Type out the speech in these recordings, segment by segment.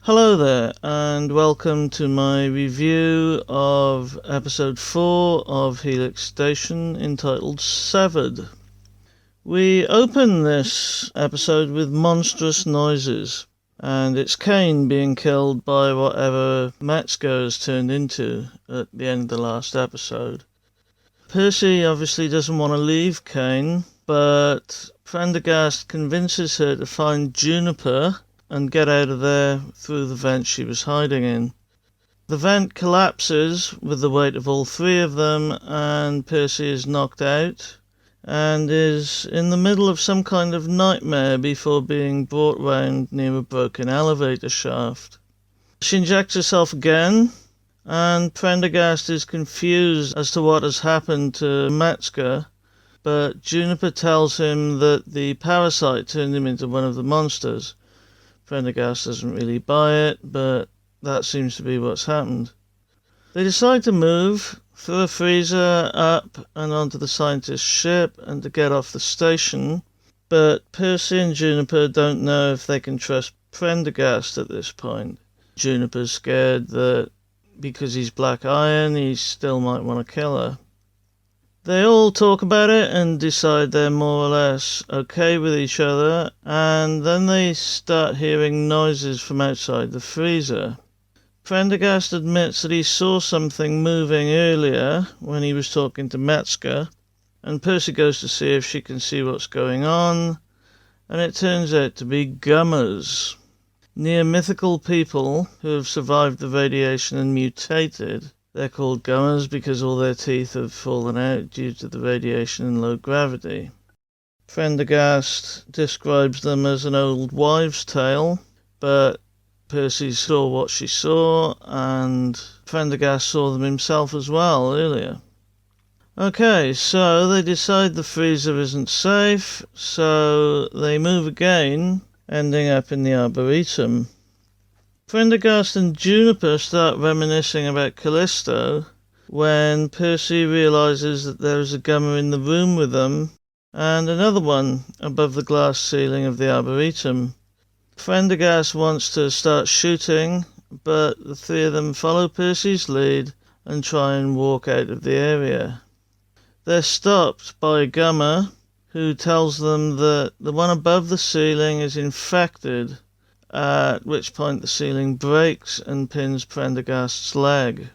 Hello there, and welcome to my review of episode 4 of Helix Station, entitled Severed. We open this episode with monstrous noises, and it's Kane being killed by whatever Metzger has turned into at the end of the last episode. Percy obviously doesn't want to leave Kane, but Prendergast convinces her to find Juniper and get out of there through the vent she was hiding in. The vent collapses with the weight of all three of them, and Percy is knocked out and is in the middle of some kind of nightmare before being brought round near a broken elevator shaft. She injects herself again, and Prendergast is confused as to what has happened to Metzger, but Juniper tells him that the parasite turned him into one of the monsters. Prendergast doesn't really buy it, but that seems to be what's happened. They decide to move through a freezer up and onto the scientist's ship and to get off the station, but Percy and Juniper don't know if they can trust Prendergast at this point. Juniper's scared that because he's Black Iron, he still might want to kill her. They all talk about it and decide they're more or less okay with each other, and then they start hearing noises from outside the freezer. Prendergast admits that he saw something moving earlier when he was talking to Metzger, and Percy goes to see if she can see what's going on, and it turns out to be gummers. Near mythical people who have survived the radiation and mutated. They're called gummers because all their teeth have fallen out due to the radiation and low gravity. Prendergast describes them as an old wives' tale, but Percy saw what she saw, and Prendergast saw them himself as well earlier. Okay, so they decide the freezer isn't safe, so they move again, ending up in the Arboretum. Prendergast and Juniper start reminiscing about Callisto when Percy realizes that there is a gummer in the room with them and another one above the glass ceiling of the Arboretum. Prendergast wants to start shooting, but the three of them follow Percy's lead and try and walk out of the area. They're stopped by a gummer who tells them that the one above the ceiling is infected, at which point the ceiling breaks and pins Prendergast's leg.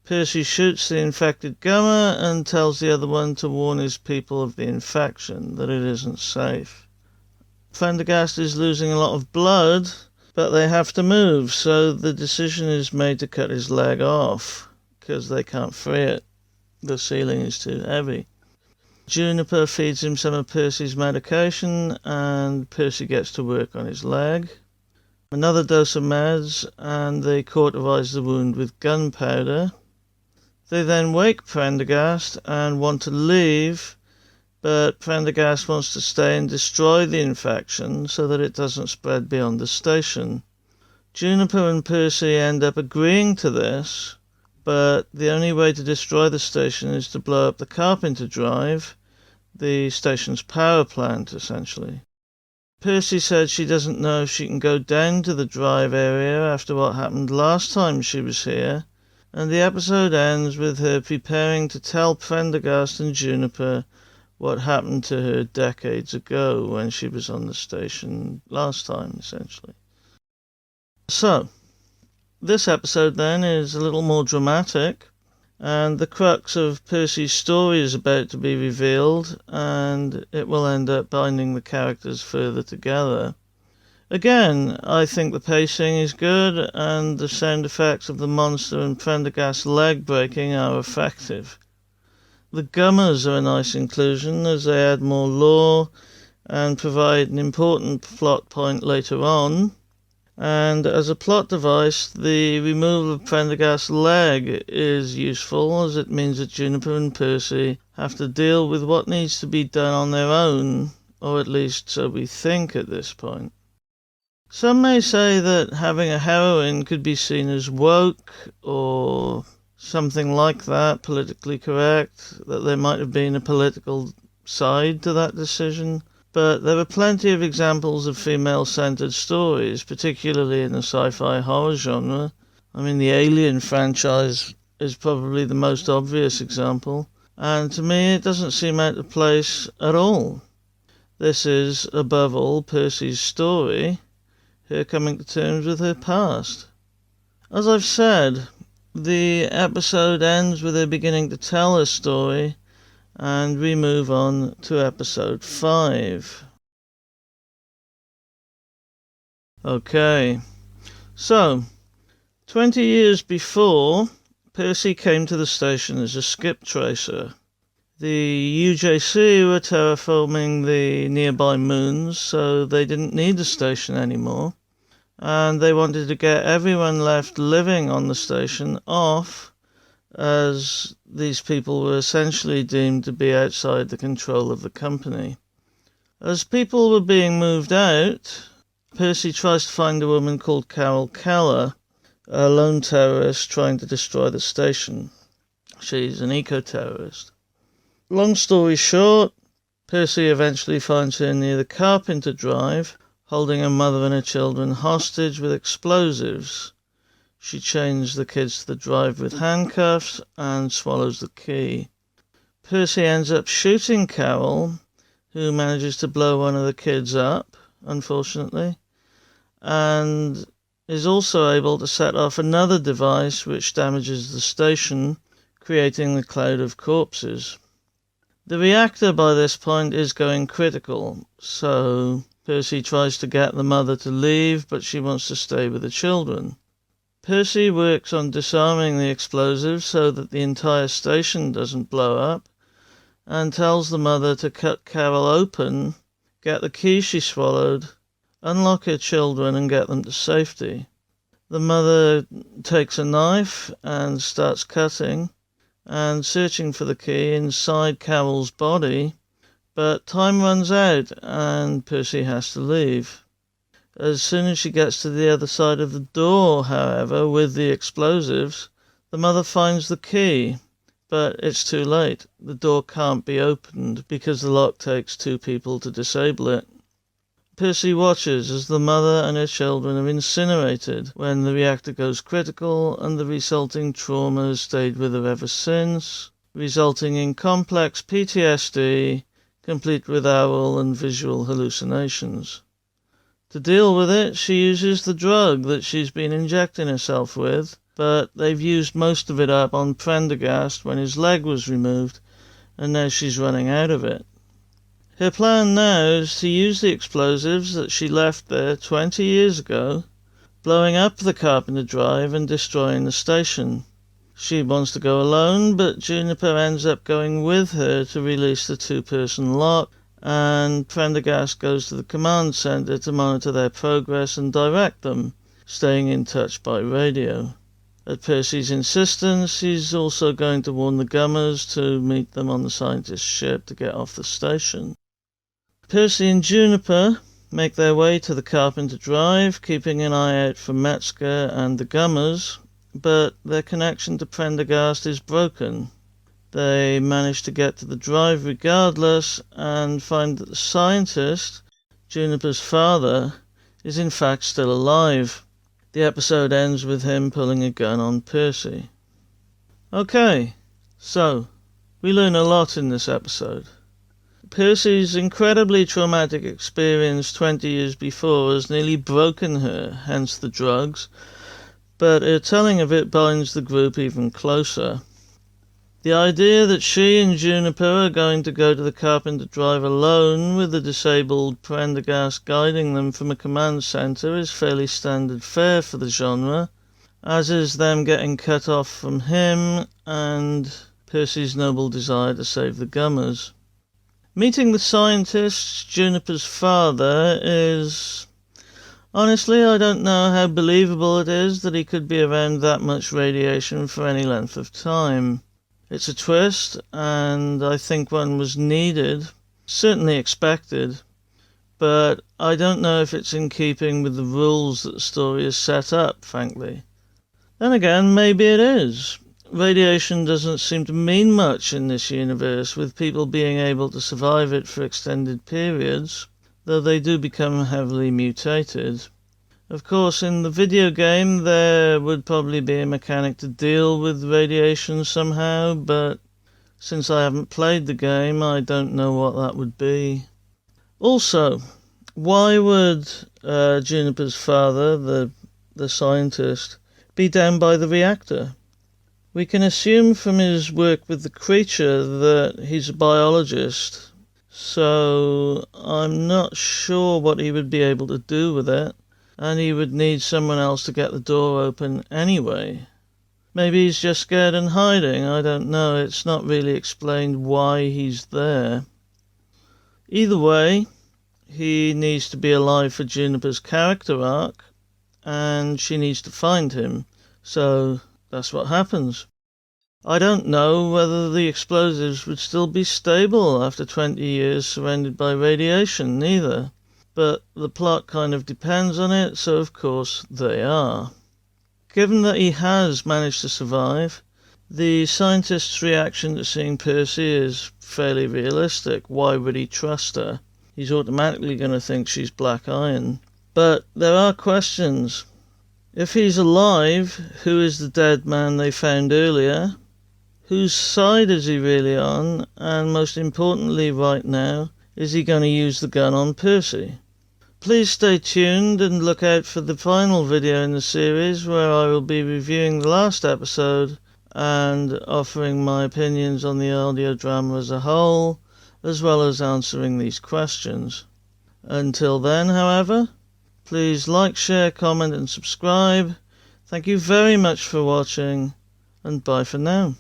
Percy shoots the infected gummer and tells the other one to warn his people of the infection, that it isn't safe. Prendergast is losing a lot of blood, but they have to move, so the decision is made to cut his leg off, because they can't free it. The ceiling is too heavy. Juniper feeds him some of Percy's medication, and Percy gets to work on his leg. Another dose of meds, and they cauterize the wound with gunpowder. They then wake Prendergast and want to leave, but Prendergast wants to stay and destroy the infection so that it doesn't spread beyond the station. Juniper and Percy end up agreeing to this, but the only way to destroy the station is to blow up the Carpenter Drive, the station's power plant, essentially. Percy said she doesn't know if she can go down to the drive area after what happened last time she was here, and the episode ends with her preparing to tell Prendergast and Juniper what happened to her decades ago when she was on the station last time, essentially. So, this episode then is a little more dramatic, and the crux of Percy's story is about to be revealed, and it will end up binding the characters further together. Again, I think the pacing is good, and the sound effects of the monster and Prendergast's leg breaking are effective. The gummers are a nice inclusion as they add more lore and provide an important plot point later on. And as a plot device, the removal of Prendergast's leg is useful, as it means that Juniper and Percy have to deal with what needs to be done on their own, or at least so we think at this point. Some may say that having a heroine could be seen as woke, or something like that, politically correct, that there might have been a political side to that decision. But there are plenty of examples of female-centered stories, particularly in the sci-fi horror genre. I mean, the Alien franchise is probably the most obvious example, and to me it doesn't seem out of place at all. This is, above all, Percy's story, her coming to terms with her past. As I've said, the episode ends with her beginning to tell her story, and we move on to episode 5. Okay, so 20 years before, Percy came to the station as a skip tracer. The UJC were terraforming the nearby moons, so they didn't need the station anymore, and they wanted to get everyone left living on the station off, as these people were essentially deemed to be outside the control of the company. As people were being moved out, Percy tries to find a woman called Carol Keller, a lone terrorist trying to destroy the station. She's an eco-terrorist. Long story short, Percy eventually finds her near the Carpenter Drive, holding her mother and her children hostage with explosives. She chains the kids to the drive with handcuffs and swallows the key. Percy ends up shooting Carol, who manages to blow one of the kids up, unfortunately, and is also able to set off another device which damages the station, creating the cloud of corpses. The reactor by this point is going critical, so Percy tries to get the mother to leave, but she wants to stay with the children. Percy works on disarming the explosives so that the entire station doesn't blow up, and tells the mother to cut Carol open, get the key she swallowed, unlock her children and get them to safety. The mother takes a knife and starts cutting and searching for the key inside Carol's body, but time runs out and Percy has to leave. As soon as she gets to the other side of the door, however, with the explosives, the mother finds the key, but it's too late. The door can't be opened because the lock takes 2 people to disable it. Percy watches as the mother and her children are incinerated when the reactor goes critical, and the resulting trauma has stayed with her ever since, resulting in complex PTSD, complete with aural and visual hallucinations. To deal with it, she uses the drug that she's been injecting herself with, but they've used most of it up on Prendergast when his leg was removed, and now she's running out of it. Her plan now is to use the explosives that she left there 20 years ago, blowing up the Carpenter Drive and destroying the station. She wants to go alone, but Juniper ends up going with her to release the 2-person lock, and Prendergast goes to the command center to monitor their progress and direct them, staying in touch by radio. At Percy's insistence, he's also going to warn the Gummers to meet them on the scientist's ship to get off the station. Percy and Juniper make their way to the Carpenter Drive, keeping an eye out for Metzger and the Gummers, but their connection to Prendergast is broken. They manage to get to the drive regardless and find that the scientist, Juniper's father, is in fact still alive. The episode ends with him pulling a gun on Percy. Okay, so we learn a lot in this episode. Percy's incredibly traumatic experience 20 years before has nearly broken her, hence the drugs, but her telling of it binds the group even closer. The idea that she and Juniper are going to go to the Carpenter Drive alone with the disabled Prendergast guiding them from a command center is fairly standard fare for the genre, as is them getting cut off from him and Percy's noble desire to save the Gummers. Meeting the scientist, Juniper's father, is... honestly, I don't know how believable it is that he could be around that much radiation for any length of time. It's a twist, and I think one was needed, certainly expected, but I don't know if it's in keeping with the rules that the story is set up, frankly. Then again, maybe it is. radiation doesn't seem to mean much in this universe, with people being able to survive it for extended periods, though they do become heavily mutated. Of course, in the video game there would probably be a mechanic to deal with radiation somehow, but since I haven't played the game, I don't know what that would be. Also, why would Juniper's father, the scientist, be down by the reactor? We can assume from his work with the creature that he's a biologist, so I'm not sure what he would be able to do with it, and he would need someone else to get the door open anyway. Maybe he's just scared and hiding, I don't know. It's not really explained why he's there. Either way, he needs to be alive for Juniper's character arc, and she needs to find him, so that's what happens. I don't know whether the explosives would still be stable after 20 years surrounded by radiation, neither. But the plot kind of depends on it, so of course they are. Given that he has managed to survive, the scientist's reaction to seeing Percy is fairly realistic. Why would he trust her? He's automatically going to think she's black iron. But there are questions. If he's alive, who is the dead man they found earlier? Whose side is he really on? And most importantly right now, is he going to use the gun on Percy? Please stay tuned and look out for the final video in the series, where I will be reviewing the last episode and offering my opinions on the audio drama as a whole, as well as answering these questions. Until then, however, please like, share, comment and subscribe. Thank you very much for watching, and bye for now.